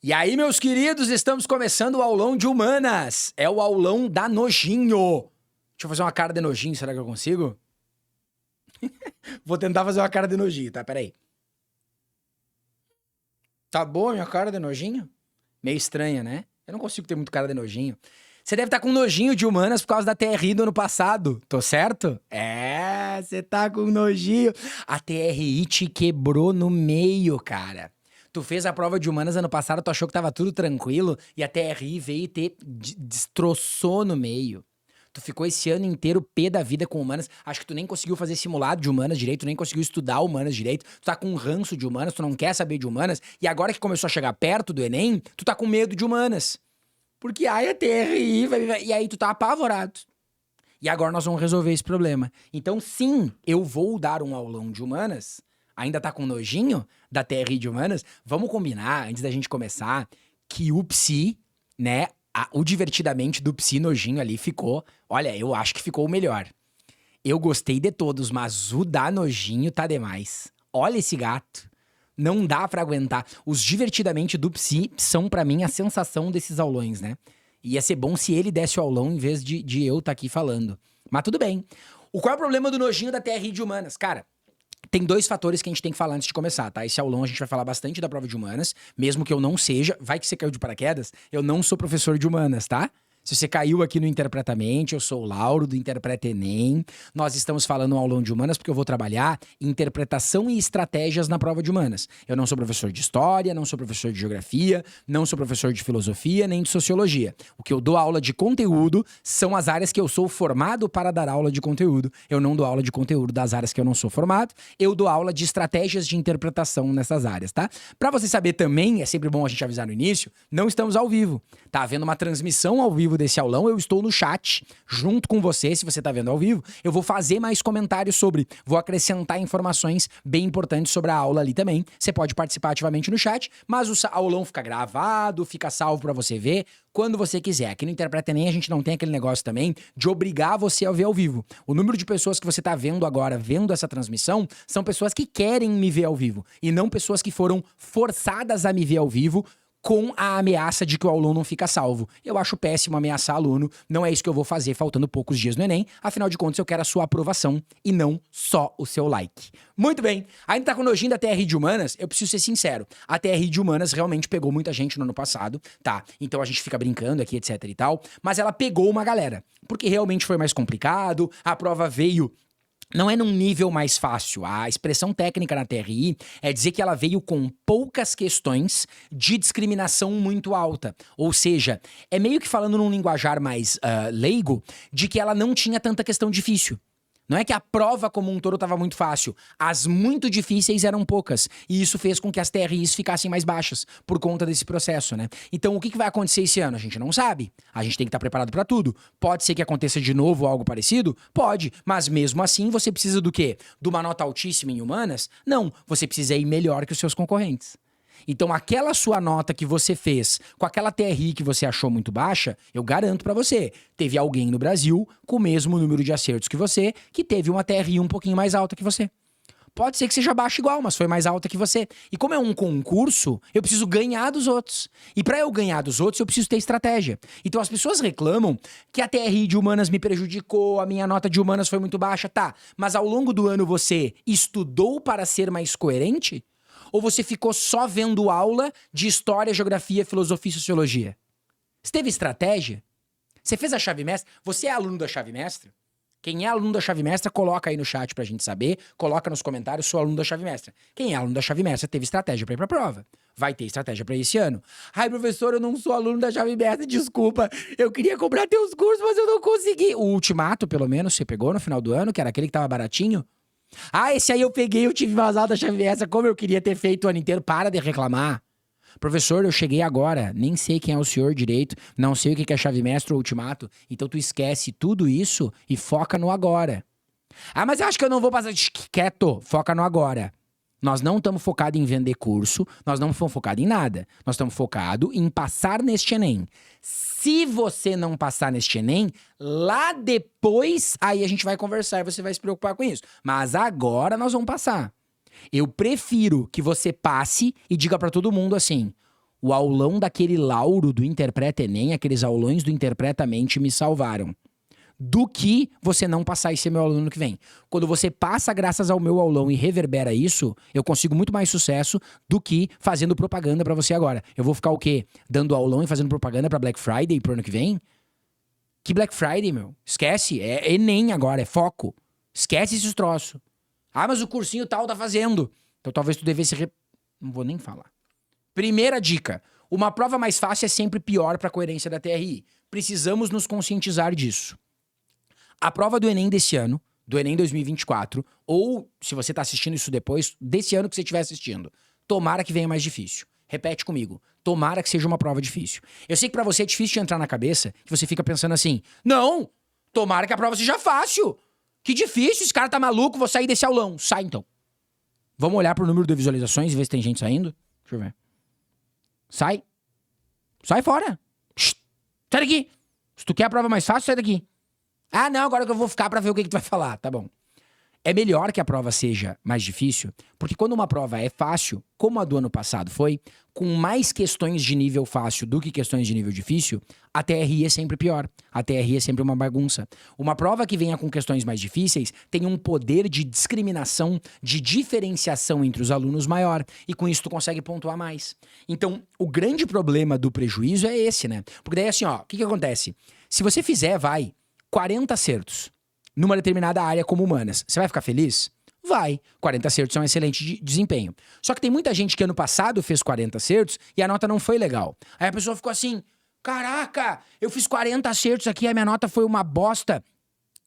E aí, meus queridos, estamos começando o aulão de humanas. É o aulão da nojinho. Deixa eu fazer uma cara de nojinho, será que eu consigo? Vou tentar fazer uma cara de nojinho, tá? Peraí. Tá boa a minha cara de nojinho? Meio estranha, né? Eu não consigo ter muito cara de nojinho. Você deve estar com nojinho de humanas por causa da TRI do ano passado, tô certo? É, você tá com nojinho. A TRI te quebrou no meio, cara. Tu fez a prova de humanas ano passado, tu achou que tava tudo tranquilo e a TRI veio e te destroçou no meio. Tu ficou esse ano inteiro pé da vida com humanas. Acho que tu nem conseguiu fazer simulado de humanas direito, tu nem conseguiu estudar humanas direito. Tu tá com um ranço de humanas, tu não quer saber de humanas. E agora que começou a chegar perto do Enem, tu tá com medo de humanas. Porque ai, a TRI e aí tu tá apavorado. E agora nós vamos resolver esse problema. Então sim, eu vou dar um aulão de humanas. Ainda tá com nojinho da TRI de humanas? Vamos combinar, antes da gente começar, que o Psi, né, o divertidamente do Psi nojinho ali ficou... Olha, eu acho que ficou o melhor. Eu gostei de todos, mas o da nojinho tá demais. Olha esse gato. Não dá pra aguentar. Os divertidamente do Psi são pra mim a sensação desses aulões, né? Ia ser bom se ele desse o aulão em vez de eu estar aqui falando. Mas tudo bem. Qual é o problema do nojinho da TRI de humanas? Cara, tem dois fatores que a gente tem que falar antes de começar, tá? Esse aulão a gente vai falar bastante da prova de humanas, mesmo que eu não seja. Vai que você caiu de paraquedas, eu não sou professor de humanas, tá? Se você caiu aqui no Interpretamente, eu sou o Lauro do Interpreta Enem. Nós estamos falando um aulão de humanas porque eu vou trabalhar interpretação e estratégias na prova de humanas. Eu não sou professor de história, não sou professor de geografia, não sou professor de filosofia, nem de sociologia. O que eu dou aula de conteúdo são as áreas que eu sou formado para dar aula de conteúdo. Eu não dou aula de conteúdo das áreas que eu não sou formado. Eu dou aula de estratégias de interpretação nessas áreas, tá? Pra você saber também, é sempre bom a gente avisar no início, não estamos ao vivo. Tá havendo uma transmissão ao vivo desse aulão, eu estou no chat, junto com você, se você tá vendo ao vivo, eu vou fazer mais comentários sobre, vou acrescentar informações bem importantes sobre a aula ali também. Você pode participar ativamente no chat, mas o aulão fica gravado, fica salvo pra você ver quando você quiser. Aqui no Interpreta Enem a gente não tem aquele negócio também de obrigar você a ver ao vivo. O número de pessoas que você tá vendo agora, vendo essa transmissão, são pessoas que querem me ver ao vivo, e não pessoas que foram forçadas a me ver ao vivo com a ameaça de que o aluno não fica salvo. Eu acho péssimo ameaçar aluno, não é isso que eu vou fazer faltando poucos dias no Enem, afinal de contas eu quero a sua aprovação e não só o seu like. Muito bem, ainda tá com nojinho da TRI de humanas? Eu preciso ser sincero, a TRI de humanas realmente pegou muita gente no ano passado, tá? Então a gente fica brincando aqui, etc e tal, mas ela pegou uma galera, porque realmente foi mais complicado, a prova veio... Não é num nível mais fácil. A expressão técnica na TRI é dizer que ela veio com poucas questões de discriminação muito alta. Ou seja, é meio que falando num linguajar mais leigo, de que ela não tinha tanta questão difícil. Não é que a prova como um todo estava muito fácil. As muito difíceis eram poucas. E isso fez com que as TRIs ficassem mais baixas por conta desse processo, né? Então, o que vai acontecer esse ano? A gente não sabe. A gente tem que estar preparado para tudo. Pode ser que aconteça de novo algo parecido? Pode. Mas mesmo assim, você precisa do quê? De uma nota altíssima em humanas? Não. Você precisa ir melhor que os seus concorrentes. Então, aquela sua nota que você fez com aquela TRI que você achou muito baixa, eu garanto pra você, teve alguém no Brasil com o mesmo número de acertos que você, que teve uma TRI um pouquinho mais alta que você. Pode ser que seja baixa igual, mas foi mais alta que você. E como é um concurso, eu preciso ganhar dos outros. E pra eu ganhar dos outros, eu preciso ter estratégia. Então as pessoas reclamam que a TRI de humanas me prejudicou, a minha nota de humanas foi muito baixa, tá. Mas ao longo do ano você estudou para ser mais coerente? Ou você ficou só vendo aula de história, geografia, filosofia e sociologia? Você teve estratégia? Você fez a chave mestra? Você é aluno da chave mestra? Quem é aluno da chave mestra, coloca aí no chat pra gente saber. Coloca nos comentários, sou aluno da chave mestra. Quem é aluno da chave mestra teve estratégia pra ir pra prova. Vai ter estratégia pra esse ano. Ai, professor, eu não sou aluno da chave mestra, desculpa. Eu queria comprar teus cursos, mas eu não consegui. O Ultimato, pelo menos, você pegou no final do ano, que era aquele que tava baratinho? Ah, esse aí eu peguei, eu tive vazado da chave mestra, como eu queria ter feito o ano inteiro. Para de reclamar. Professor, eu cheguei agora, nem sei quem é o senhor direito, não sei o que é chave mestra ou ultimato, então tu esquece tudo isso e foca no agora. Ah, mas eu acho que eu não vou passar... Quieto, foca no agora. Nós não estamos focados em vender curso, nós não estamos focados em nada. Nós estamos focados em passar neste Enem. Se você não passar neste Enem, lá depois, aí a gente vai conversar e você vai se preocupar com isso. Mas agora nós vamos passar. Eu prefiro que você passe e diga pra todo mundo assim: O aulão daquele Lauro do Interpreta Enem, aqueles aulões do Interpreta Mente me salvaram. Do que você não passar e ser meu aluno que vem. Quando você passa graças ao meu aulão e reverbera isso, eu consigo muito mais sucesso do que fazendo propaganda pra você agora. Eu vou ficar o quê? Dando aulão e fazendo propaganda pra Black Friday pro ano que vem? Que Black Friday, meu? Esquece. É Enem agora, é foco. Esquece esses troços. Ah, mas o cursinho tal tá fazendo. Então talvez tu devesse... Não vou nem falar. Primeira dica. Uma prova mais fácil é sempre pior pra coerência da TRI. Precisamos nos conscientizar disso. A prova do Enem desse ano, do Enem 2024, ou se você tá assistindo isso depois, desse ano que você estiver assistindo, tomara que venha mais difícil. Repete comigo. Tomara que seja uma prova difícil. Eu sei que pra você é difícil de entrar na cabeça, que você fica pensando assim, não, tomara que a prova seja fácil. Que difícil, esse cara tá maluco, vou sair desse aulão. Sai então. Vamos olhar pro número de visualizações e ver se tem gente saindo? Deixa eu ver. Sai. Sai fora. Shhh. Sai daqui. Se tu quer a prova mais fácil, sai daqui. Ah, não, agora que eu vou ficar pra ver o que tu vai falar. Tá bom. É melhor que a prova seja mais difícil, porque quando uma prova é fácil, como a do ano passado foi, com mais questões de nível fácil do que questões de nível difícil, a TRI é sempre pior. A TRI é sempre uma bagunça. Uma prova que venha com questões mais difíceis tem um poder de discriminação, de diferenciação entre os alunos maior, e com isso tu consegue pontuar mais. Então, o grande problema do prejuízo é esse, né? Porque daí assim, ó, o que acontece? Se você fizer, 40 acertos numa determinada área como humanas, você vai ficar feliz? Vai. 40 acertos é um excelente desempenho. Só que tem muita gente que ano passado fez 40 acertos e a nota não foi legal. Aí a pessoa ficou assim, caraca, eu fiz 40 acertos aqui, a minha nota foi uma bosta.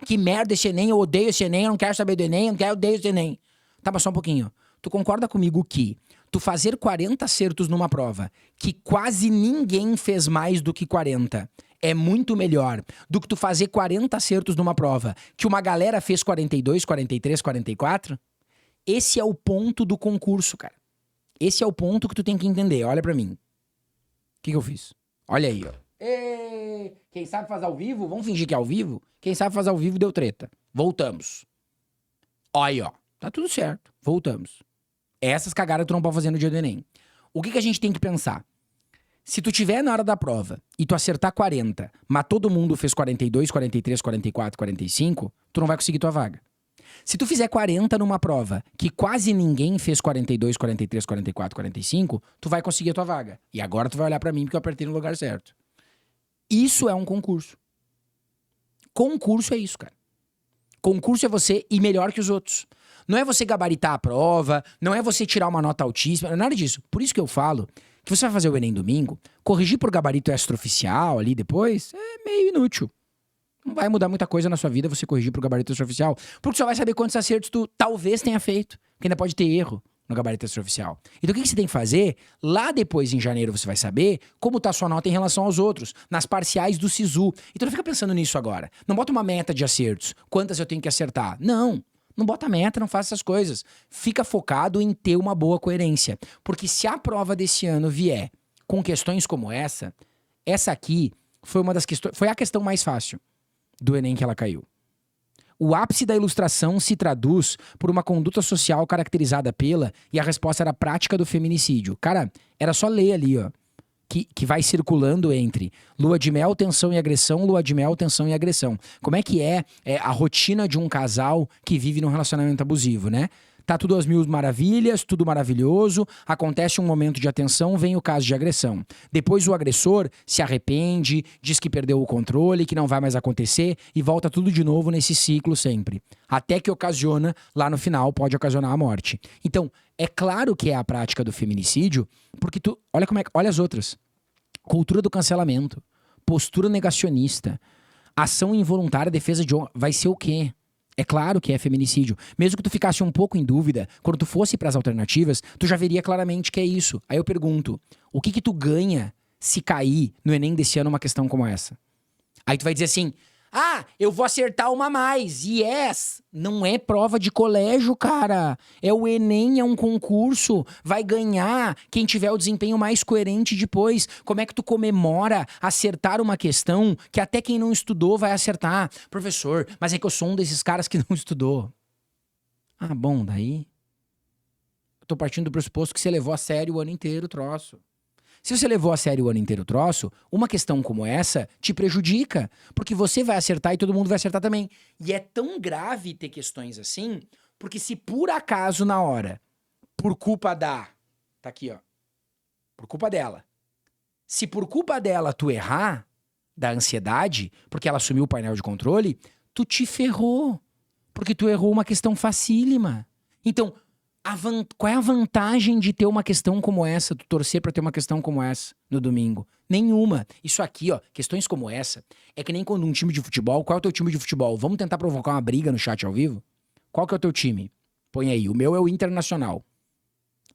Que merda esse Enem, eu odeio esse Enem, eu não quero saber do Enem, eu odeio esse Enem. Tá, mas só um pouquinho. Tu concorda comigo que tu fazer 40 acertos numa prova que quase ninguém fez mais do que 40 é muito melhor do que tu fazer 40 acertos numa prova que uma galera fez 42, 43, 44? Esse é o ponto do concurso, cara. Esse é o ponto que tu tem que entender. Olha pra mim. O que eu fiz? Olha aí, ó. Ê, quem sabe fazer ao vivo? Vamos fingir que é ao vivo? Quem sabe fazer ao vivo deu treta. Voltamos. Olha aí, ó. Tá tudo certo. Voltamos. Essas cagadas tu não pode fazer no dia do Enem. O que a gente tem que pensar? Se tu tiver na hora da prova e tu acertar 40, mas todo mundo fez 42, 43, 44, 45, tu não vai conseguir tua vaga. Se tu fizer 40 numa prova que quase ninguém fez 42, 43, 44, 45, tu vai conseguir a tua vaga. E agora tu vai olhar pra mim porque eu apertei no lugar certo. Isso é um concurso. Concurso é isso, cara. Concurso é você ir melhor que os outros. Não é você gabaritar a prova, não é você tirar uma nota altíssima, não é nada disso. Por isso que eu falo que você vai fazer o Enem domingo, corrigir por gabarito extraoficial ali depois, é meio inútil. Não vai mudar muita coisa na sua vida você corrigir por gabarito extraoficial, porque só vai saber quantos acertos tu talvez tenha feito, porque ainda pode ter erro no gabarito extraoficial. Então o que você tem que fazer? Lá depois, em janeiro, você vai saber como tá a sua nota em relação aos outros, nas parciais do SISU. Então não fica pensando nisso agora. Não bota uma meta de acertos. Quantas eu tenho que acertar? Não. Não bota meta, não faça essas coisas. Fica focado em ter uma boa coerência. Porque se a prova desse ano vier com questões como essa aqui foi uma das questões, foi a questão mais fácil do Enem que ela caiu. O ápice da ilustração se traduz por uma conduta social caracterizada pela, e a resposta era a prática do feminicídio. Cara, era só ler ali, ó. Que vai circulando entre lua de mel, tensão e agressão, lua de mel, tensão e agressão. Como é que é a rotina de um casal que vive num relacionamento abusivo, né? Tá tudo às mil maravilhas, tudo maravilhoso, acontece um momento de atenção, vem o caso de agressão. Depois o agressor se arrepende, diz que perdeu o controle, que não vai mais acontecer e volta tudo de novo nesse ciclo sempre. Até que ocasiona, lá no final, pode ocasionar a morte. Então, é claro que é a prática do feminicídio, porque olha as outras. Cultura do cancelamento, postura negacionista, ação involuntária, defesa de honra, vai ser o quê? É claro que é feminicídio. Mesmo que tu ficasse um pouco em dúvida, quando tu fosse pras alternativas, tu já veria claramente que é isso. Aí eu pergunto, o que tu ganha se cair no Enem desse ano uma questão como essa? Aí tu vai dizer assim, eu vou acertar uma a mais. Yes! Não é prova de colégio, cara. É o Enem, é um concurso. Vai ganhar quem tiver o desempenho mais coerente depois. Como é que tu comemora acertar uma questão que até quem não estudou vai acertar? Professor, mas é que eu sou um desses caras que não estudou. Ah, bom, daí... Eu tô partindo do pressuposto que você levou a sério o ano inteiro o troço. Se você levou a sério o ano inteiro o troço, uma questão como essa te prejudica, porque você vai acertar e todo mundo vai acertar também. E é tão grave ter questões assim, porque se por acaso na hora, por culpa da... Tá aqui, ó. Por culpa dela. Se por culpa dela tu errar, da ansiedade, porque ela assumiu o painel de controle, tu te ferrou. Porque tu errou uma questão facílima. Então, qual é a vantagem de ter uma questão como essa, tu torcer pra ter uma questão como essa no domingo? Nenhuma. Isso aqui, ó, questões como essa, é que nem quando um time de futebol, qual é o teu time de futebol? Vamos tentar provocar uma briga no chat ao vivo? Qual que é o teu time? Põe aí, o meu é o Internacional.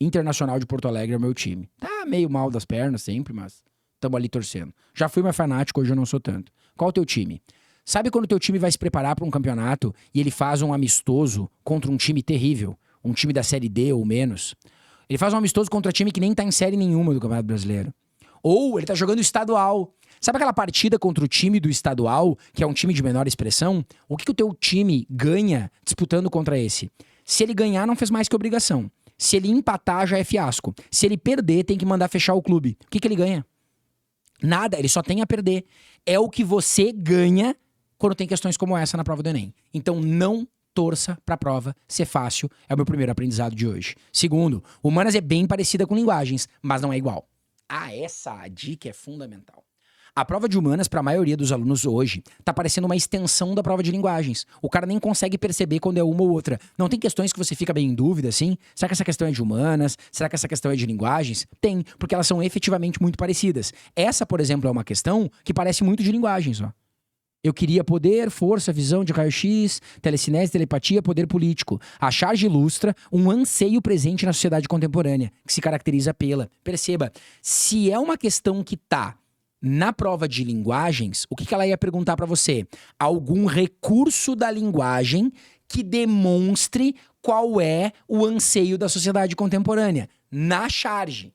Internacional de Porto Alegre é o meu time. Tá meio mal das pernas sempre, mas tamo ali torcendo. Já fui mais fanático, hoje eu não sou tanto. Qual é o teu time? Sabe quando o teu time vai se preparar pra um campeonato e ele faz um amistoso contra um time terrível? Um time da Série D ou menos. Ele faz um amistoso contra um time que nem tá em série nenhuma do Campeonato Brasileiro. Ou ele tá jogando estadual. Sabe aquela partida contra o time do estadual, que é um time de menor expressão? O que o teu time ganha disputando contra esse? Se ele ganhar, não fez mais que obrigação. Se ele empatar, já é fiasco. Se ele perder, tem que mandar fechar o clube. O que ele ganha? Nada, ele só tem a perder. É o que você ganha quando tem questões como essa na prova do Enem. Então não torça pra prova ser fácil, é o meu primeiro aprendizado de hoje. Segundo, humanas é bem parecida com linguagens, mas não é igual. Essa dica é fundamental. A prova de humanas, para a maioria dos alunos hoje, tá parecendo uma extensão da prova de linguagens. O cara nem consegue perceber quando é uma ou outra. Não tem questões que você fica bem em dúvida, assim? Será que essa questão é de humanas? Será que essa questão é de linguagens? Tem, porque elas são efetivamente muito parecidas. Essa, por exemplo, é uma questão que parece muito de linguagens, ó. Eu queria poder, força, visão de raio-x, telecinese, telepatia, poder político. A charge ilustra um anseio presente na sociedade contemporânea, que se caracteriza pela... Perceba, se é uma questão que tá na prova de linguagens, o que ela ia perguntar pra você? Algum recurso da linguagem que demonstre qual é o anseio da sociedade contemporânea. Na charge.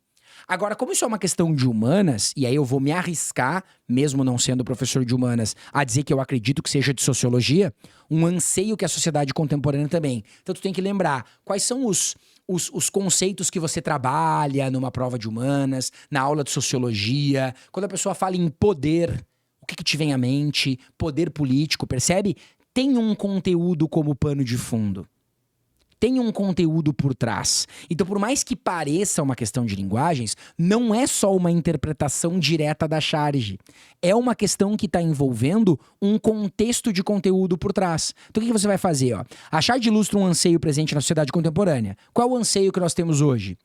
Agora, como isso é uma questão de humanas, e aí eu vou me arriscar, mesmo não sendo professor de humanas, a dizer que eu acredito que seja de sociologia, um anseio que a sociedade contemporânea também. Então tu tem que lembrar quais são os conceitos que você trabalha numa prova de humanas, na aula de sociologia, quando a pessoa fala em poder, o que te vem à mente? Poder político, percebe? Tem um conteúdo como pano de fundo. Tem um conteúdo por trás. Então, por mais que pareça uma questão de linguagens, não é só uma interpretação direta da charge. É uma questão que está envolvendo um contexto de conteúdo por trás. Então, o que você vai fazer? Ó? A charge ilustra um anseio presente na sociedade contemporânea. Qual é o anseio que nós temos hoje?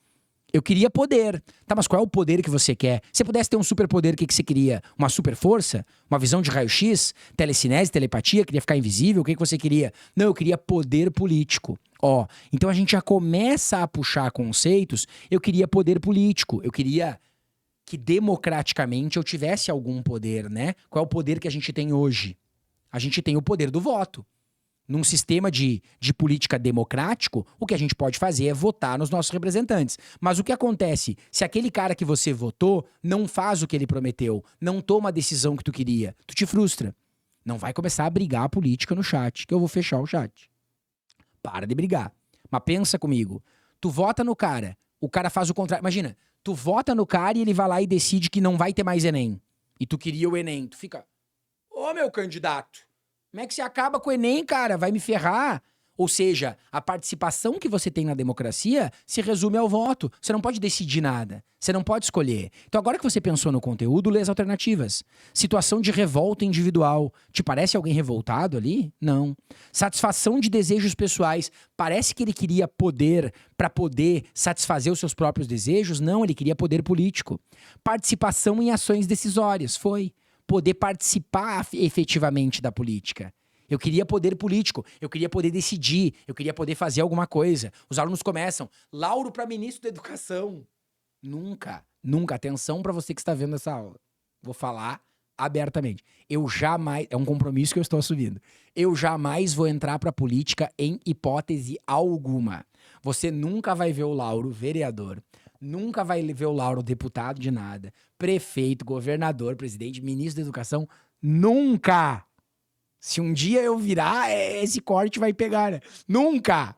Eu queria poder. Tá, mas qual é o poder que você quer? Se você pudesse ter um superpoder, o que você queria? Uma super força? Uma visão de raio-x? Telecinese, telepatia? Queria ficar invisível? O que você queria? Não, eu queria poder político. Ó, então a gente já começa a puxar conceitos. Eu queria poder político. Eu queria que democraticamente eu tivesse algum poder, né? Qual é o poder que a gente tem hoje? A gente tem o poder do voto. Num sistema de política democrático, o que a gente pode fazer é votar nos nossos representantes. Mas o que acontece se aquele cara que você votou não faz o que ele prometeu, não toma a decisão que tu queria? Tu te frustra. Não vai começar a brigar a política no chat, que eu vou fechar o chat. Para de brigar. Mas pensa comigo. Tu vota no cara, o cara faz o contrário. Imagina, tu vota no cara e ele vai lá e decide que não vai ter mais Enem. E tu queria o Enem. Tu fica, ô meu candidato, como é que você acaba com o Enem, cara? Vai me ferrar. Ou seja, a participação que você tem na democracia se resume ao voto. Você não pode decidir nada. Você não pode escolher. Então agora que você pensou no conteúdo, lê as alternativas. Situação de revolta individual. Te parece alguém revoltado ali? Não. Satisfação de desejos pessoais. Parece que ele queria poder para poder satisfazer os seus próprios desejos? Não, ele queria poder político. Participação em ações decisórias. Foi. Poder participar efetivamente da política. Eu queria poder político, eu queria poder decidir, eu queria poder fazer alguma coisa. Os alunos começam, Lauro para ministro da Educação. Nunca, atenção para você que está vendo essa aula. Vou falar abertamente. Eu jamais, é um compromisso que eu estou assumindo. Eu jamais vou entrar para política em hipótese alguma. Você nunca vai ver o Lauro vereador. Nunca vai ver o Lauro deputado de nada, prefeito, governador, presidente, ministro da Educação, nunca! Se um dia eu virar, esse corte vai pegar, né? Nunca!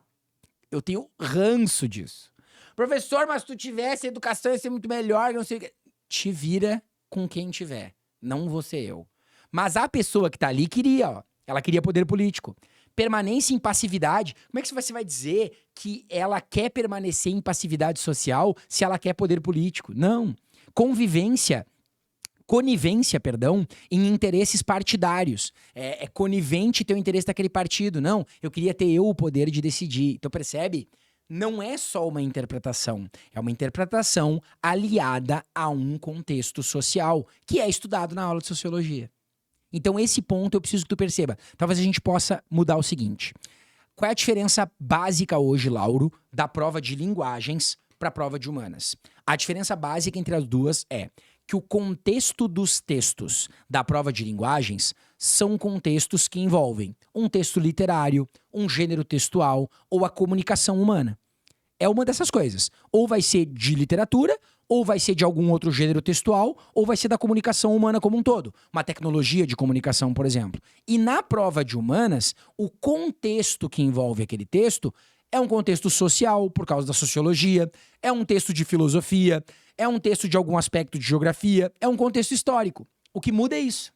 Eu tenho ranço disso. Professor, mas se tu tivesse educação ia ser muito melhor, não sei o que. te vira com quem tiver, não você eu. Mas a pessoa que tá ali queria, ó. Ela queria poder político. Permanência em passividade. Como é que você vai dizer que ela quer permanecer em passividade social se ela quer poder político? Não. Conivência, em interesses partidários. É conivente ter o interesse daquele partido. Não, eu queria ter eu o poder de decidir. Então, percebe? Não é só uma interpretação. É uma interpretação aliada a um contexto social, que é estudado na aula de sociologia. Então, esse ponto eu preciso que tu perceba. Talvez a gente possa mudar o seguinte. Qual é a diferença básica hoje, Lauro, da prova de linguagens para a prova de humanas? A diferença básica entre as duas é que o contexto dos textos da prova de linguagens são contextos que envolvem um texto literário, um gênero textual ou a comunicação humana. É uma dessas coisas. Ou vai ser de literatura, ou vai ser de algum outro gênero textual, ou vai ser da comunicação humana como um todo. Uma tecnologia de comunicação, por exemplo. E na prova de humanas, o contexto que envolve aquele texto é um contexto social, por causa da sociologia, é um texto de filosofia, é um texto de algum aspecto de geografia, é um contexto histórico. O que muda é isso.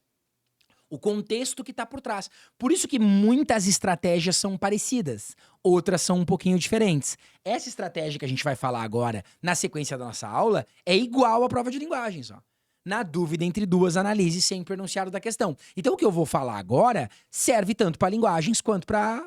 O contexto que está por trás. Por isso que muitas estratégias são parecidas, outras são um pouquinho diferentes. Essa estratégia que a gente vai falar agora, na sequência da nossa aula, é igual à prova de linguagens. Ó. Na dúvida entre duas, analise sempre o enunciado da questão. Então, o que eu vou falar agora serve tanto para linguagens quanto para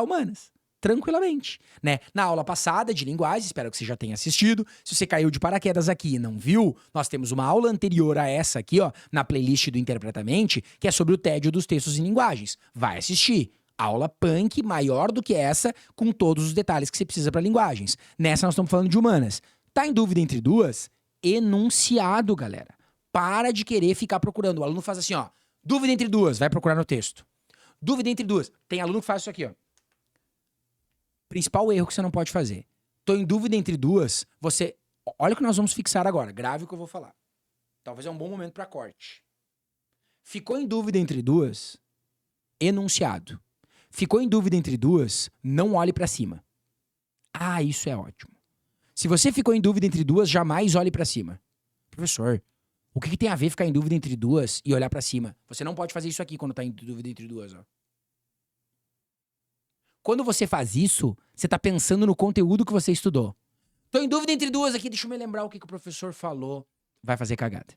humanas. Tranquilamente, né? Na aula passada de linguagens, espero que você já tenha assistido. Se você caiu de paraquedas aqui e não viu, nós temos uma aula anterior a essa aqui, ó, na playlist do Interpretamente, que é sobre o tédio dos textos em linguagens. Vai assistir. Aula punk maior do que essa, com todos os detalhes que você precisa para linguagens. Nessa nós estamos falando de humanas. Tá em dúvida entre duas? Enunciado, galera. Para de querer ficar procurando. O aluno faz assim, ó. Dúvida entre duas, vai procurar no texto. Dúvida entre duas. Tem aluno que faz isso aqui, ó. Principal erro que você não pode fazer. Tô em dúvida entre duas, você... Olha o que nós vamos fixar agora, grave o que eu vou falar. Talvez é um bom momento para corte. Ficou em dúvida entre duas, enunciado. Ficou em dúvida entre duas, não olhe para cima. Ah, isso é ótimo. Se você ficou em dúvida entre duas, jamais olhe para cima. Professor, o que tem a ver ficar em dúvida entre duas e olhar para cima? Você não pode fazer isso aqui quando tá em dúvida entre duas, ó. Quando você faz isso, você tá pensando no conteúdo que você estudou. Tô em dúvida entre duas aqui, deixa eu me lembrar o que o professor falou. Vai fazer cagada.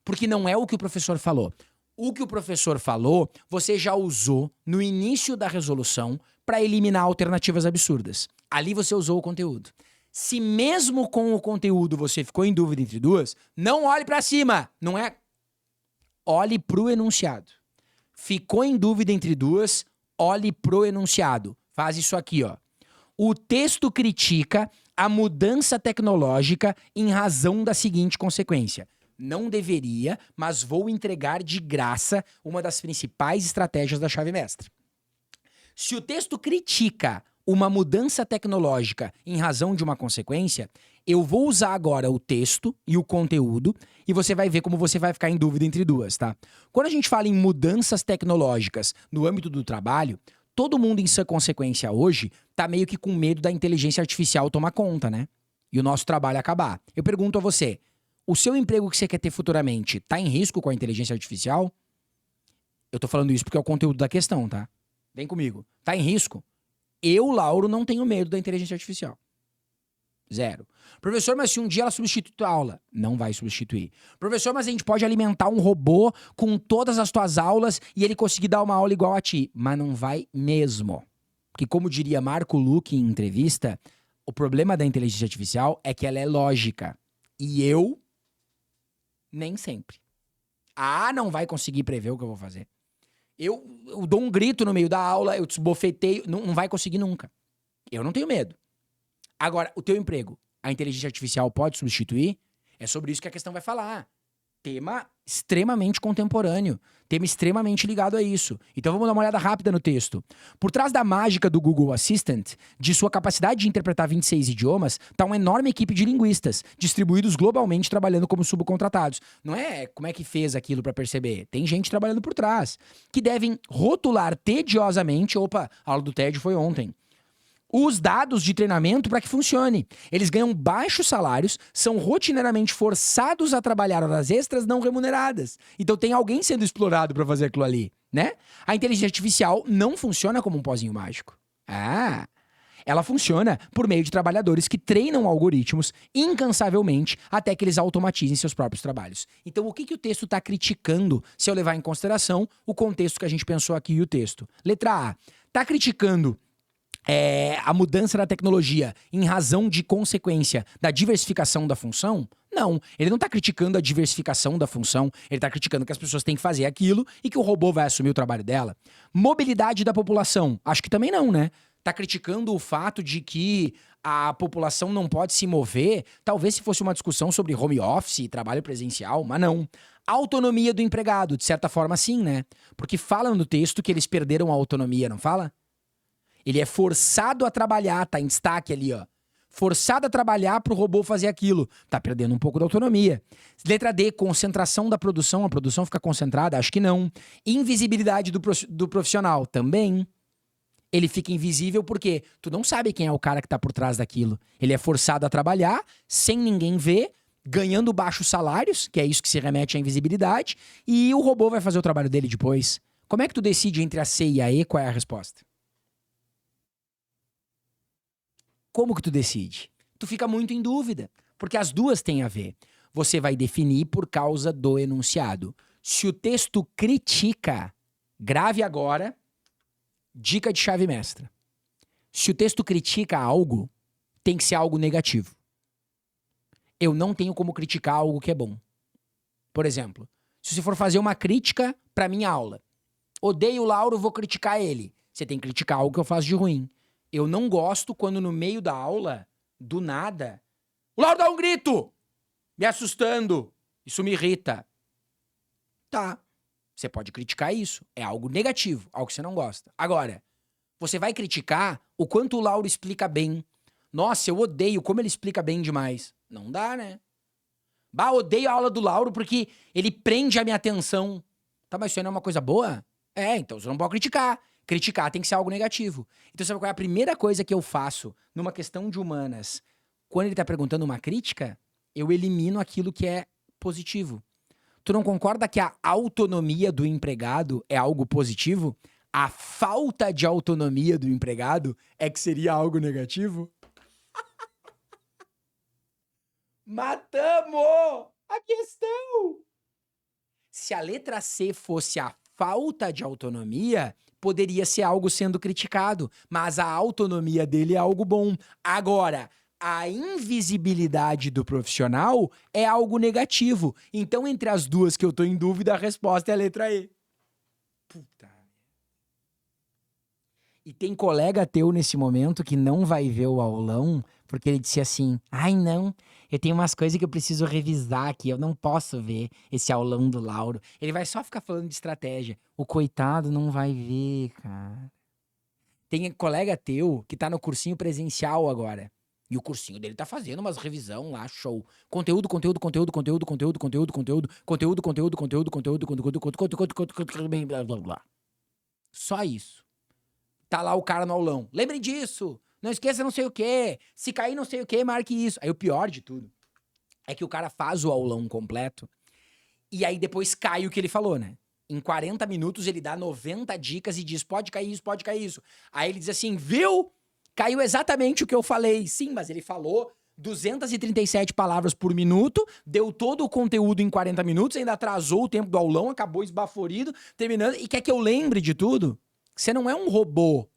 Porque não é o que o professor falou. O que o professor falou, você já usou no início da resolução para eliminar alternativas absurdas. Ali você usou o conteúdo. Se mesmo com o conteúdo você ficou em dúvida entre duas, não olhe para cima. Não é... Olhe pro enunciado. Ficou em dúvida entre duas... Olhe pro enunciado. Faz isso aqui, ó. O texto critica a mudança tecnológica em razão da seguinte consequência. Não deveria, mas vou entregar de graça uma das principais estratégias da chave mestra. Se o texto critica uma mudança tecnológica em razão de uma consequência, eu vou usar agora o texto e o conteúdo e você vai ver como você vai ficar em dúvida entre duas, tá? Quando a gente fala em mudanças tecnológicas no âmbito do trabalho, todo mundo em sua consequência hoje tá meio que com medo da inteligência artificial tomar conta, né? E o nosso trabalho acabar. Eu pergunto a você, o seu emprego que você quer ter futuramente tá em risco com a inteligência artificial? Eu tô falando isso porque é o conteúdo da questão, tá? Vem comigo. Tá em risco? Eu, Lauro, não tenho medo da inteligência artificial. Zero. Professor, mas se um dia ela substituir a aula, não vai substituir. Professor, mas a gente pode alimentar um robô com todas as tuas aulas e ele conseguir dar uma aula igual a ti. Mas não vai mesmo. Porque como diria Marco Luque em entrevista, o problema da inteligência artificial é que ela é lógica. E eu, nem sempre. Ah, não vai conseguir prever o que eu vou fazer. Eu dou um grito no meio da aula, eu desbofeteio, não vai conseguir nunca. Eu não tenho medo. Agora, o teu emprego, a inteligência artificial pode substituir? É sobre isso que a questão vai falar. Tema extremamente contemporâneo, tema extremamente ligado a isso. Então vamos dar uma olhada rápida no texto. Por trás da mágica do Google Assistant, de sua capacidade de interpretar 26 idiomas, está uma enorme equipe de linguistas, distribuídos globalmente trabalhando como subcontratados. Não é como é que fez aquilo para perceber. Tem gente trabalhando por trás, que devem rotular tediosamente, opa, a aula do tédio foi ontem, os dados de treinamento para que funcione. Eles ganham baixos salários, são rotineiramente forçados a trabalhar horas extras não remuneradas. Então tem alguém sendo explorado para fazer aquilo ali, né? A inteligência artificial não funciona como um pozinho mágico. Ela funciona por meio de trabalhadores que treinam algoritmos incansavelmente até que eles automatizem seus próprios trabalhos. Então, o que o texto está criticando, se eu levar em consideração o contexto que a gente pensou aqui e o texto? Letra A. Está criticando a mudança da tecnologia em razão de consequência da diversificação da função? Não, ele não está criticando a diversificação da função, ele está criticando que as pessoas têm que fazer aquilo e que o robô vai assumir o trabalho dela. Mobilidade da população? Acho que também não, né? Tá criticando o fato de que a população não pode se mover, talvez se fosse uma discussão sobre home office e trabalho presencial, mas não. Autonomia do empregado, de certa forma sim, né? Porque fala no texto que eles perderam a autonomia, não fala? Ele é forçado a trabalhar, tá em destaque ali, ó. Forçado a trabalhar pro robô fazer aquilo. Tá perdendo um pouco da autonomia. Letra D, concentração da produção. A produção fica concentrada? Acho que não. Invisibilidade do profissional? Também. Ele fica invisível porque tu não sabe quem é o cara que tá por trás daquilo. Ele é forçado a trabalhar, sem ninguém ver, ganhando baixos salários, que é isso que se remete à invisibilidade, e o robô vai fazer o trabalho dele depois. Como é que tu decide entre a C e a E? Qual é a resposta? Como que tu decide? Tu fica muito em dúvida, porque as duas têm a ver. Você vai definir por causa do enunciado. Se o texto critica, grave agora... Dica de chave mestra. Se o texto critica algo, tem que ser algo negativo. Eu não tenho como criticar algo que é bom. Por exemplo, se você for fazer uma crítica para minha aula. Odeio o Lauro, vou criticar ele. Você tem que criticar algo que eu faço de ruim. Eu não gosto quando no meio da aula, do nada, o Lauro dá um grito, me assustando. Isso me irrita. Tá. Você pode criticar isso. É algo negativo, algo que você não gosta. Agora, você vai criticar o quanto o Lauro explica bem. Nossa, eu odeio como ele explica bem demais. Não dá, né? Bah, odeio a aula do Lauro porque ele prende a minha atenção. Tá, mas isso aí não é uma coisa boa? Então você não pode criticar. Criticar tem que ser algo negativo. Então sabe qual é a primeira coisa que eu faço numa questão de humanas? Quando ele tá perguntando uma crítica, eu elimino aquilo que é positivo. Tu não concorda que a autonomia do empregado é algo positivo? A falta de autonomia do empregado é que seria algo negativo? Matamos a questão! Se a letra C fosse a falta de autonomia, poderia ser algo sendo criticado, mas a autonomia dele é algo bom. Agora, a invisibilidade do profissional é algo negativo. Então, entre as duas que eu tô em dúvida, a resposta é a letra E. Puta. E tem colega teu nesse momento que não vai ver o aulão porque ele disse assim: ai, não, eu tenho umas coisas que eu preciso revisar aqui, eu não posso ver esse aulão do Lauro. Ele vai só ficar falando de estratégia. O coitado não vai ver, cara. Tem colega teu que tá no cursinho presencial agora. E o cursinho dele tá fazendo umas revisão lá, show. Conteúdo, conteúdo, conteúdo, conteúdo, conteúdo, conteúdo, conteúdo, conteúdo, conteúdo, conteúdo, conteúdo, conteúdo, conteúdo, blá, blá, blá. Só isso. Tá lá o cara no aulão. Lembrem disso. Não esqueça não sei o quê. Se cair não sei o quê, marque isso. Aí o pior de tudo é que o cara faz o aulão completo e aí depois cai o que ele falou, né? Em 40 minutos ele dá 90 dicas e diz, pode cair isso, pode cair isso. Aí ele diz assim, viu? Caiu exatamente o que eu falei. Sim, mas ele falou 237 palavras por minuto, deu todo o conteúdo em 40 minutos, ainda atrasou o tempo do aulão, acabou esbaforido, terminando. E quer que eu lembre de tudo? Você não é um robô.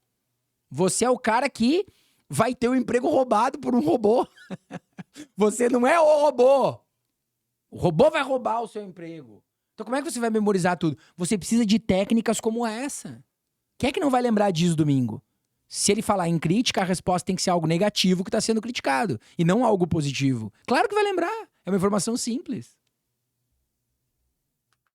Você é o cara que vai ter o emprego roubado por um robô. Você não é o robô. O robô vai roubar o seu emprego. Então como é que você vai memorizar tudo? Você precisa de técnicas como essa. Quem é que não vai lembrar disso domingo? Se ele falar em crítica, a resposta tem que ser algo negativo que está sendo criticado. E não algo positivo. Claro que vai lembrar. É uma informação simples.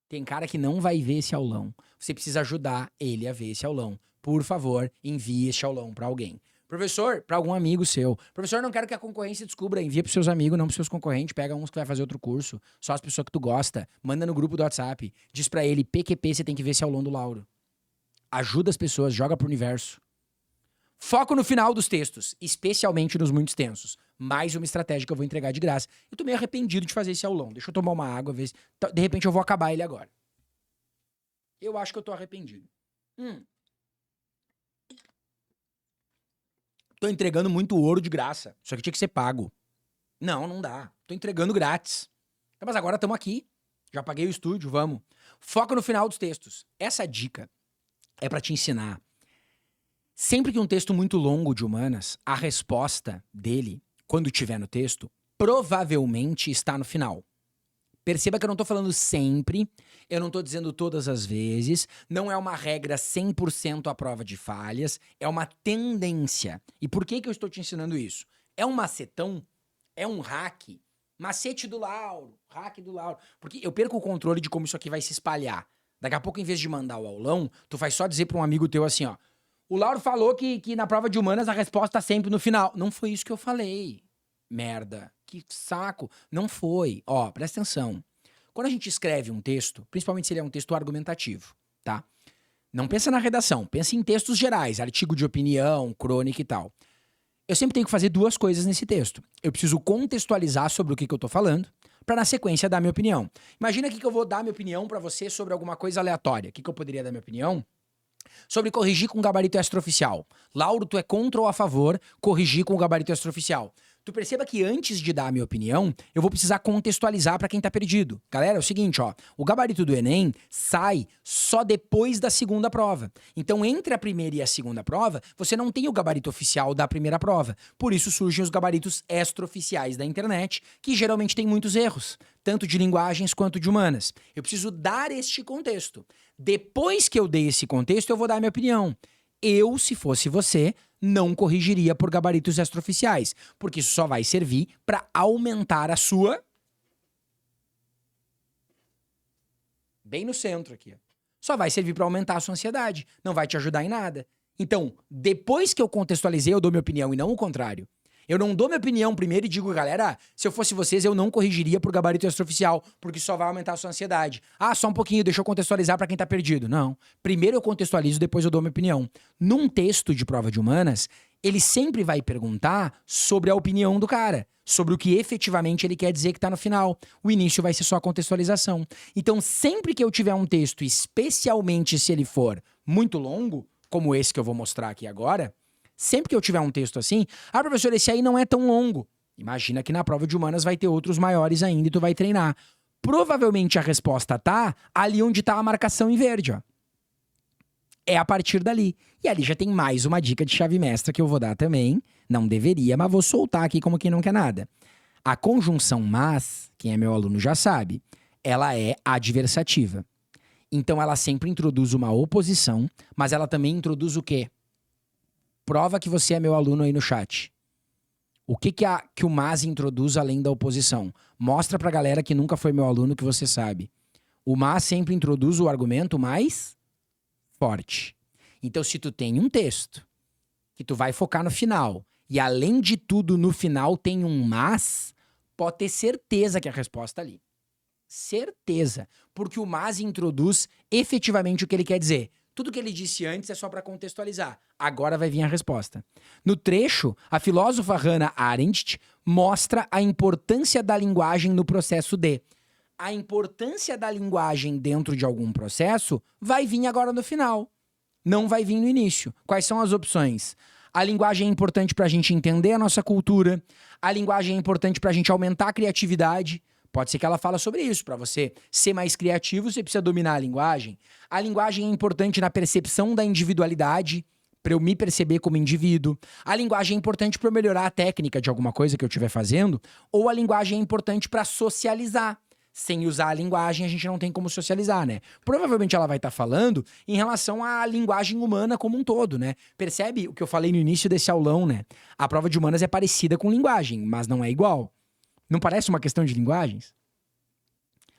Tem cara que não vai ver esse aulão. Você precisa ajudar ele a ver esse aulão. Por favor, envie esse aulão para alguém. Professor, para algum amigo seu. Professor, não quero que a concorrência descubra. Envia pros seus amigos, não pros seus concorrentes. Pega uns que vai fazer outro curso. Só as pessoas que tu gosta. Manda no grupo do WhatsApp. Diz para ele, PQP, você tem que ver esse aulão do Lauro. Ajuda as pessoas, joga pro universo. Foco no final dos textos, especialmente nos muito extensos. Mais uma estratégia que eu vou entregar de graça. Eu tô meio arrependido de fazer esse aulão. Deixa eu tomar uma água, ver se... De repente eu vou acabar ele agora. Eu acho que eu tô arrependido. Tô entregando muito ouro de graça. Isso aqui tinha que ser pago. Não, não dá. Tô entregando grátis. Mas agora estamos aqui. Já paguei o estúdio, vamos. Foca no final dos textos. Essa dica é pra te ensinar. Sempre que um texto muito longo de humanas, a resposta dele, quando tiver no texto, provavelmente está no final. Perceba que eu não tô falando sempre, eu não tô dizendo todas as vezes, não é uma regra 100% à prova de falhas, é uma tendência. E por que eu estou te ensinando isso? É um macetão? É um hack? Macete do Lauro, hack do Lauro. Porque eu perco o controle de como isso aqui vai se espalhar. Daqui a pouco, em vez de mandar o aulão, tu vai só dizer pra um amigo teu assim, ó, o Lauro falou que na prova de humanas a resposta tá sempre no final. Não foi isso que eu falei. Merda. Que saco. Não foi. Ó, presta atenção. Quando a gente escreve um texto, principalmente se ele é um texto argumentativo, tá? Não pensa na redação, pensa em textos gerais, artigo de opinião, crônica e tal. Eu sempre tenho que fazer duas coisas nesse texto. Eu preciso contextualizar sobre o que eu tô falando, pra na sequência dar minha opinião. Imagina que eu vou dar minha opinião pra você sobre alguma coisa aleatória. O que eu poderia dar minha opinião? Sobre corrigir com gabarito extraoficial. Lauro, tu é contra ou a favor corrigir com o gabarito extraoficial? Tu perceba que antes de dar a minha opinião, eu vou precisar contextualizar pra quem tá perdido. Galera, é o seguinte, ó, o gabarito do Enem sai só depois da segunda prova. Então, entre a primeira e a segunda prova, você não tem o gabarito oficial da primeira prova. Por isso surgem os gabaritos extraoficiais da internet, que geralmente têm muitos erros, tanto de linguagens quanto de humanas. Eu preciso dar este contexto. Depois que eu dei esse contexto, eu vou dar a minha opinião. Eu, se fosse você, não corrigiria por gabaritos extraoficiais, porque isso só vai servir para aumentar a sua... Bem no centro aqui. Só vai servir para aumentar a sua ansiedade, não vai te ajudar em nada. Então, depois que eu contextualizei, eu dou minha opinião e não o contrário. Eu não dou minha opinião primeiro e digo, galera, se eu fosse vocês, eu não corrigiria por gabarito extraoficial, porque só vai aumentar a sua ansiedade. Ah, só um pouquinho, deixa eu contextualizar pra quem tá perdido. Não. Primeiro eu contextualizo, depois eu dou minha opinião. Num texto de prova de humanas, ele sempre vai perguntar sobre a opinião do cara, sobre o que efetivamente ele quer dizer que tá no final. O início vai ser só a contextualização. Então, sempre que eu tiver um texto, especialmente se ele for muito longo, como esse que eu vou mostrar aqui agora, sempre que eu tiver um texto assim, ah, professor, esse aí não é tão longo. Imagina que na prova de humanas vai ter outros maiores ainda e tu vai treinar. Provavelmente a resposta tá ali onde tá a marcação em verde, ó. É a partir dali. E ali já tem mais uma dica de chave mestra que eu vou dar também. Não deveria, mas vou soltar aqui como quem não quer nada. A conjunção mas, quem é meu aluno já sabe, ela é adversativa. Então ela sempre introduz uma oposição, mas ela também introduz o quê? Prova que você é meu aluno aí no chat. O que o mas introduz além da oposição? Mostra pra galera que nunca foi meu aluno que você sabe. O mas sempre introduz o argumento mais forte. Então, se tu tem um texto que tu vai focar no final e além de tudo no final tem um mas, pode ter certeza que a resposta tá ali. Certeza. Porque o mas introduz efetivamente o que ele quer dizer. Tudo que ele disse antes é só para contextualizar. Agora vai vir a resposta. No trecho, a filósofa Hannah Arendt mostra a importância da linguagem no processo de. A importância da linguagem dentro de algum processo vai vir agora no final. Não vai vir no início. Quais são as opções? A linguagem é importante para a gente entender a nossa cultura. A linguagem é importante para a gente aumentar a criatividade. Pode ser que ela fala sobre isso. Para você ser mais criativo, você precisa dominar a linguagem. A linguagem é importante na percepção da individualidade, para eu me perceber como indivíduo. A linguagem é importante para eu melhorar a técnica de alguma coisa que eu estiver fazendo. Ou a linguagem é importante para socializar. Sem usar a linguagem, a gente não tem como socializar, né? Provavelmente ela vai estar falando em relação à linguagem humana como um todo, né? Percebe o que eu falei no início desse aulão, né? A prova de humanas é parecida com linguagem, mas não é igual. Não parece uma questão de linguagens?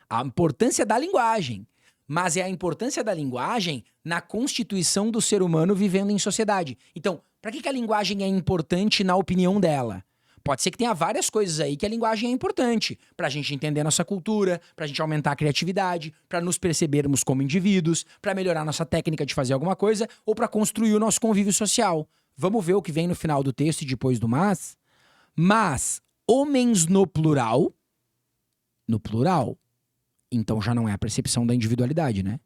A importância da linguagem. Mas é a importância da linguagem na constituição do ser humano vivendo em sociedade. Então, para que a linguagem é importante na opinião dela? Pode ser que tenha várias coisas aí que a linguagem é importante. Pra gente entender a nossa cultura, pra gente aumentar a criatividade, pra nos percebermos como indivíduos, pra melhorar a nossa técnica de fazer alguma coisa ou pra construir o nosso convívio social. Vamos ver o que vem no final do texto e depois do mas. Mas homens no plural. No plural. Então já não é a percepção da individualidade, né?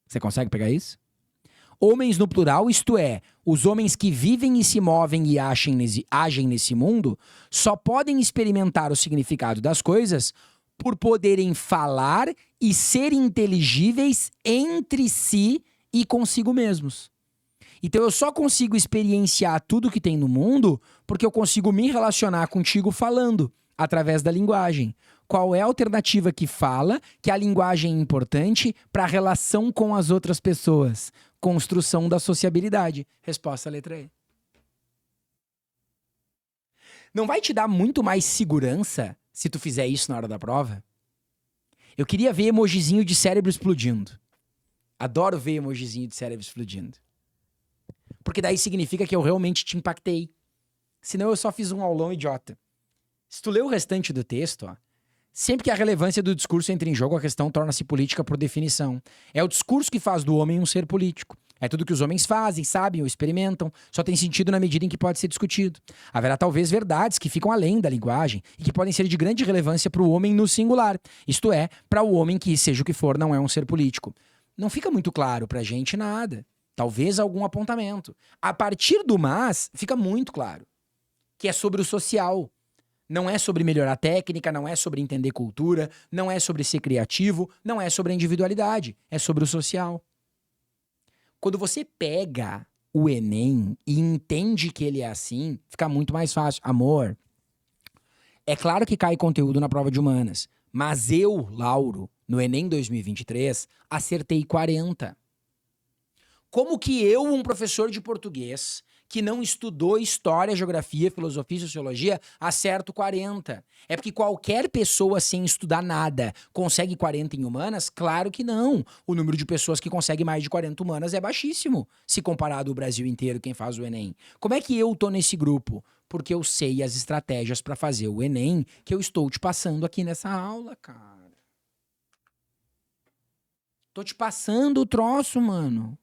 Você consegue pegar isso? Homens no plural, isto é, os homens que vivem e se movem e agem nesse mundo, só podem experimentar o significado das coisas por poderem falar e ser inteligíveis entre si e consigo mesmos. Então eu só consigo experienciar tudo que tem no mundo porque eu consigo me relacionar contigo falando, através da linguagem. Qual é a alternativa que fala que a linguagem é importante para a relação com as outras pessoas? Construção da sociabilidade. Resposta letra E. Não vai te dar muito mais segurança se tu fizer isso na hora da prova? Eu queria ver emojizinho de cérebro explodindo. Adoro ver emojizinho de cérebro explodindo. Porque daí significa que eu realmente te impactei. Senão eu só fiz um aulão idiota. Se tu ler o restante do texto, ó, sempre que a relevância do discurso entra em jogo, a questão torna-se política por definição. É o discurso que faz do homem um ser político. É tudo que os homens fazem, sabem ou experimentam. Só tem sentido na medida em que pode ser discutido. Haverá talvez verdades que ficam além da linguagem e que podem ser de grande relevância para o homem no singular. Isto é, para o homem que, seja o que for, não é um ser político. Não fica muito claro pra gente nada. Talvez algum apontamento. A partir do mas, fica muito claro. Que é sobre o social. Não é sobre melhorar a técnica, não é sobre entender cultura, não é sobre ser criativo, não é sobre a individualidade, é sobre o social. Quando você pega o Enem e entende que ele é assim, fica muito mais fácil. Amor, é claro que cai conteúdo na prova de humanas, mas eu, Lauro, no Enem 2023, acertei 40. Como que eu, um professor de português, que não estudou história, geografia, filosofia e sociologia, acerto 40. É porque qualquer pessoa sem estudar nada consegue 40 em humanas? Claro que não. O número de pessoas que consegue mais de 40 humanas é baixíssimo, se comparado ao Brasil inteiro, quem faz o Enem. Como é que eu tô nesse grupo? Porque eu sei as estratégias para fazer o Enem que eu estou te passando aqui nessa aula, cara. Tô te passando o troço, mano.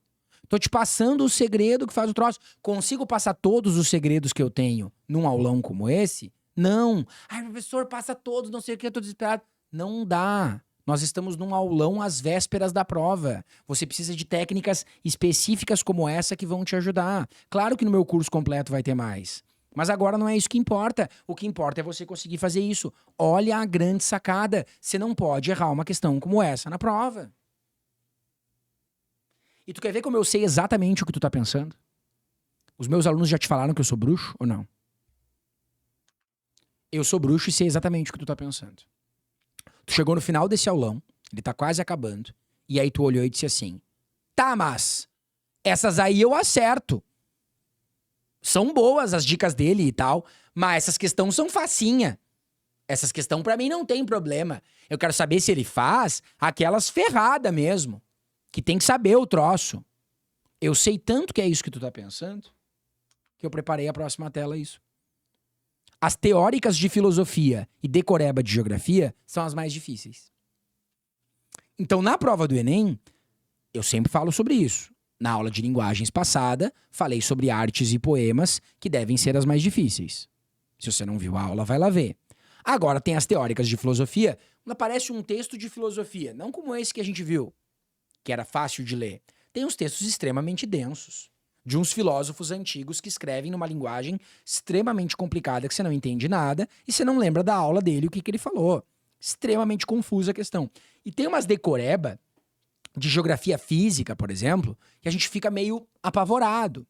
Tô te passando o segredo que faz o troço. Consigo passar todos os segredos que eu tenho num aulão como esse? Não. Ai, professor, passa todos, não sei o que, eu tô desesperado. Não dá. Nós estamos num aulão às vésperas da prova. Você precisa de técnicas específicas como essa que vão te ajudar. Claro que no meu curso completo vai ter mais. Mas agora não é isso que importa. O que importa é você conseguir fazer isso. Olha a grande sacada. Você não pode errar uma questão como essa na prova. E tu quer ver como eu sei exatamente o que tu tá pensando? Os meus alunos já te falaram que eu sou bruxo ou não? Eu sou bruxo e sei exatamente o que tu tá pensando. Tu chegou no final desse aulão, ele tá quase acabando, e aí tu olhou e disse assim: tá, mas essas aí eu acerto. São boas as dicas dele e tal, mas essas questões são facinha. Essas questões pra mim não tem problema. Eu quero saber se ele faz aquelas ferradas mesmo. Que tem que saber o troço. Eu sei tanto que é isso que tu tá pensando, que eu preparei a próxima tela isso. As teóricas de filosofia e decoreba de geografia são as mais difíceis. Então, na prova do Enem, eu sempre falo sobre isso. Na aula de linguagens passada, falei sobre artes e poemas, que devem ser as mais difíceis. Se você não viu a aula, vai lá ver. Agora tem as teóricas de filosofia, quando aparece um texto de filosofia, não como esse que a gente viu, que era fácil de ler. Tem uns textos extremamente densos, de uns filósofos antigos que escrevem numa linguagem extremamente complicada, que você não entende nada, e você não lembra da aula dele, o que ele falou. Extremamente confusa a questão. E tem umas decoreba de geografia física, por exemplo, que a gente fica meio apavorado.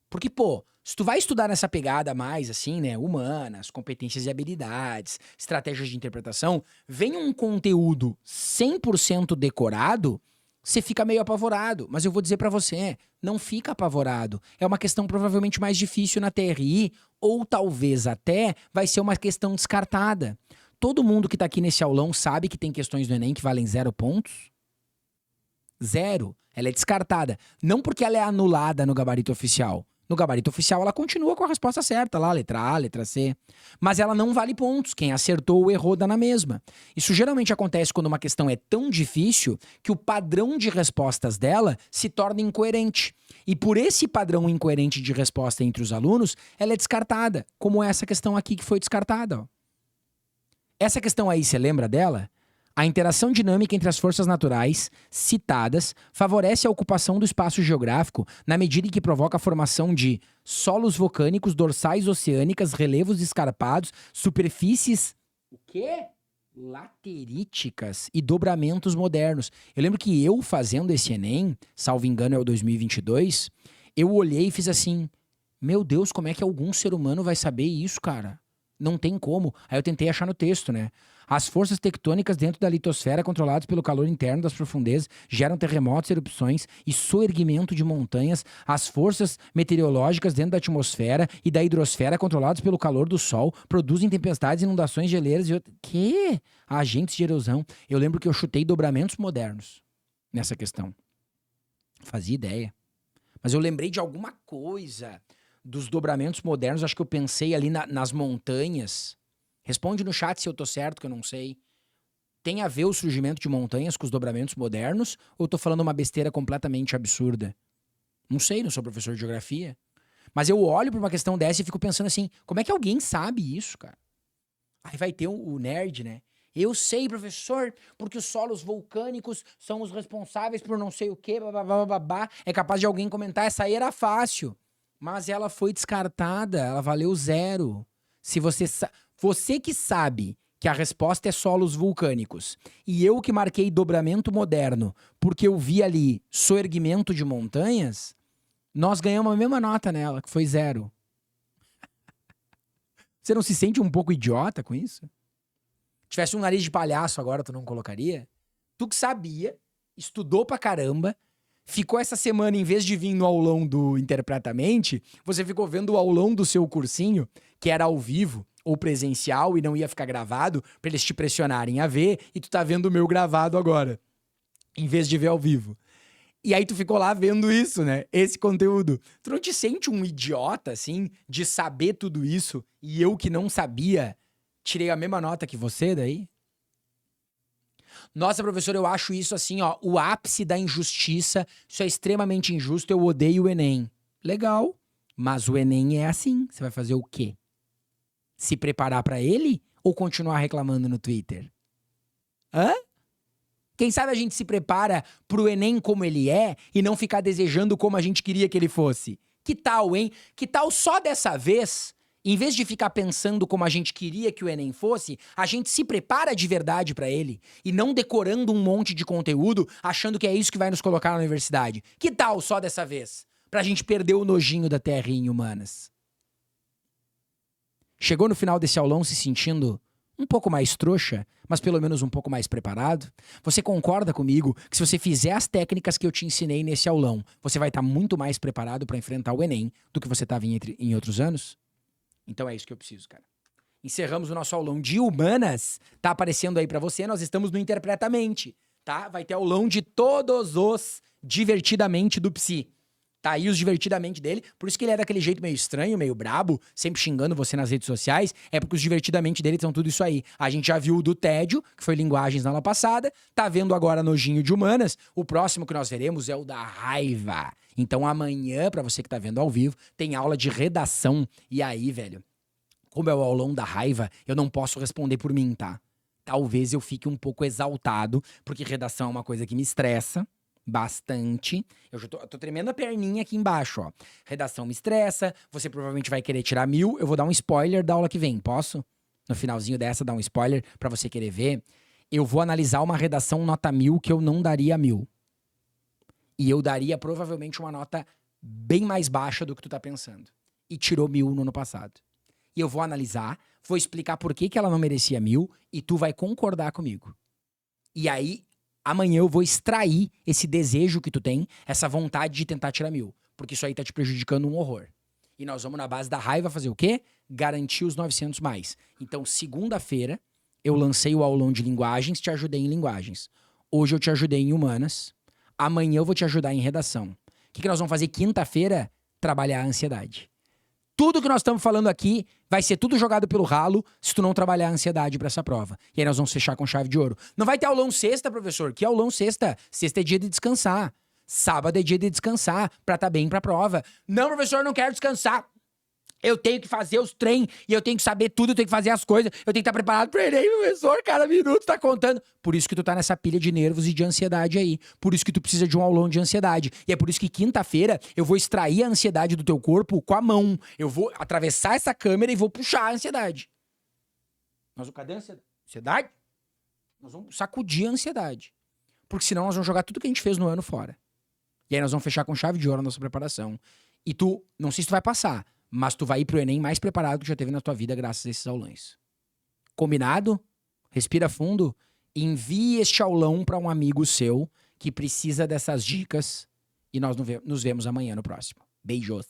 Porque, pô, se tu vai estudar nessa pegada mais, assim, né, humanas, competências e habilidades, estratégias de interpretação, vem um conteúdo 100% decorado, você fica meio apavorado. Mas eu vou dizer pra você, não fica apavorado. É uma questão provavelmente mais difícil na TRI, ou talvez até vai ser uma questão descartada. Todo mundo que tá aqui nesse aulão sabe que tem questões do Enem que valem 0 pontos? 0. Ela é descartada. Não porque ela é anulada no gabarito oficial. No gabarito oficial, ela continua com a resposta certa lá, letra A, letra C. Mas ela não vale pontos. Quem acertou ou errou dá na mesma. Isso geralmente acontece quando uma questão é tão difícil que o padrão de respostas dela se torna incoerente. E por esse padrão incoerente de resposta entre os alunos, ela é descartada, como essa questão aqui que foi descartada. Ó. Essa questão aí, você lembra dela? A interação dinâmica entre as forças naturais citadas favorece a ocupação do espaço geográfico na medida em que provoca a formação de solos vulcânicos, dorsais oceânicas, relevos escarpados, superfícies... O quê? Lateríticas e dobramentos modernos. Eu lembro que eu fazendo esse Enem, salvo engano é o 2022, eu olhei e fiz assim, meu Deus, como é que algum ser humano vai saber isso, cara? Não tem como. Aí eu tentei achar no texto, né? As forças tectônicas dentro da litosfera, controladas pelo calor interno das profundezas, geram terremotos, erupções e soerguimento de montanhas. As forças meteorológicas dentro da atmosfera e da hidrosfera, controladas pelo calor do sol, produzem tempestades, inundações, geleiras e outras... Que? Agentes de erosão. Eu lembro que eu chutei dobramentos modernos nessa questão. Fazia ideia. Mas eu lembrei de alguma coisa dos dobramentos modernos. Acho que eu pensei ali nas montanhas. Responde no chat se eu tô certo, que eu não sei. Tem a ver o surgimento de montanhas com os dobramentos modernos? Ou eu tô falando uma besteira completamente absurda? Não sei, não sou professor de geografia. Mas eu olho pra uma questão dessa e fico pensando assim, como é que alguém sabe isso, cara? Aí vai ter o nerd, né? Eu sei, professor, porque os solos vulcânicos são os responsáveis por não sei o quê, babá. É capaz de alguém comentar, essa aí era fácil. Mas ela foi descartada, ela valeu 0. Se você que sabe que a resposta é solos vulcânicos e eu que marquei dobramento moderno porque eu vi ali soerguimento de montanhas, nós ganhamos a mesma nota nela, que foi 0. Você não se sente um pouco idiota com isso? Tivesse um nariz de palhaço agora, tu não colocaria? Tu que sabia, estudou pra caramba, ficou essa semana, em vez de vir no aulão do Interpretamente, você ficou vendo o aulão do seu cursinho, que era ao vivo ou presencial e não ia ficar gravado, pra eles te pressionarem a ver, e tu tá vendo o meu gravado agora, em vez de ver ao vivo. E aí tu ficou lá vendo isso, né? Esse conteúdo. Tu não te sente um idiota, assim, de saber tudo isso, e eu que não sabia, tirei a mesma nota que você daí? Nossa, professor, eu acho isso assim, ó, o ápice da injustiça. Isso é extremamente injusto, eu odeio o Enem. Legal, mas o Enem é assim. Você vai fazer o quê? Se preparar pra ele ou continuar reclamando no Twitter? Hã? Quem sabe a gente se prepara pro Enem como ele é e não ficar desejando como a gente queria que ele fosse? Que tal, hein? Que tal só dessa vez, em vez de ficar pensando como a gente queria que o Enem fosse, a gente se prepara de verdade pra ele e não decorando um monte de conteúdo achando que é isso que vai nos colocar na universidade? Que tal só dessa vez? Pra gente perder o nojinho da terrinha em humanas. Chegou no final desse aulão se sentindo um pouco mais trouxa, mas pelo menos um pouco mais preparado? Você concorda comigo que se você fizer as técnicas que eu te ensinei nesse aulão, você vai estar muito mais preparado para enfrentar o Enem do que você estava em outros anos? Então é isso que eu preciso, cara. Encerramos o nosso aulão de humanas. Tá aparecendo aí para você, nós estamos no Interpretamente, tá? Vai ter aulão de todos os Divertidamente do Psi. Tá aí os Divertidamente dele, por isso que ele é daquele jeito meio estranho, meio brabo, sempre xingando você nas redes sociais, é porque os Divertidamente dele são tudo isso aí. A gente já viu o do tédio, que foi linguagens na aula passada, tá vendo agora nojinho de humanas, o próximo que nós veremos é o da raiva. Então amanhã, pra você que tá vendo ao vivo, tem aula de redação, e aí, velho, como é o aulão da raiva, eu não posso responder por mim, tá? Talvez eu fique um pouco exaltado, porque redação é uma coisa que me estressa bastante. Eu já tô tremendo a perninha aqui embaixo, ó. Redação me estressa, você provavelmente vai querer tirar 1000. Eu vou dar um spoiler da aula que vem, posso? No finalzinho dessa, dar um spoiler pra você querer ver. Eu vou analisar uma redação nota 1000 que eu não daria 1000. E eu daria provavelmente uma nota bem mais baixa do que tu tá pensando. E tirou 1000 no ano passado. E eu vou analisar, vou explicar por que ela não merecia 1000 e tu vai concordar comigo. E aí, amanhã eu vou extrair esse desejo que tu tem, essa vontade de tentar tirar 1000. Porque isso aí tá te prejudicando um horror. E nós vamos, na base da raiva, fazer o quê? Garantir os 900 mais. Então, segunda-feira, eu lancei o aulão de linguagens, te ajudei em linguagens. Hoje eu te ajudei em humanas. Amanhã eu vou te ajudar em redação. O que nós vamos fazer quinta-feira? trabalhar a ansiedade. Tudo que nós estamos falando aqui vai ser tudo jogado pelo ralo se tu não trabalhar a ansiedade pra essa prova. E aí nós vamos fechar com chave de ouro. Não vai ter aulão sexta, professor? Que aulão sexta? Sexta é dia de descansar. Sábado é dia de descansar pra estar bem pra prova. Não, professor, eu não quero descansar. Eu tenho que fazer os treinos, e eu tenho que saber tudo, eu tenho que fazer as coisas, eu tenho que estar preparado pro Enem, professor, cada minuto tá contando. Por isso que tu tá nessa pilha de nervos e de ansiedade aí. Por isso que tu precisa de um aulão de ansiedade. E é por isso que quinta-feira eu vou extrair a ansiedade do teu corpo com a mão. Eu vou atravessar essa câmera e vou puxar a ansiedade. Cadê a ansiedade? Nós vamos sacudir a ansiedade. Porque senão nós vamos jogar tudo que a gente fez no ano fora. E aí nós vamos fechar com chave de ouro a nossa preparação. E tu, não sei se tu vai passar, mas tu vai ir pro Enem mais preparado que já teve na tua vida graças a esses aulões. Combinado? Respira fundo. Envie este aulão para um amigo seu que precisa dessas dicas. E nós nos vemos amanhã no próximo. Beijos.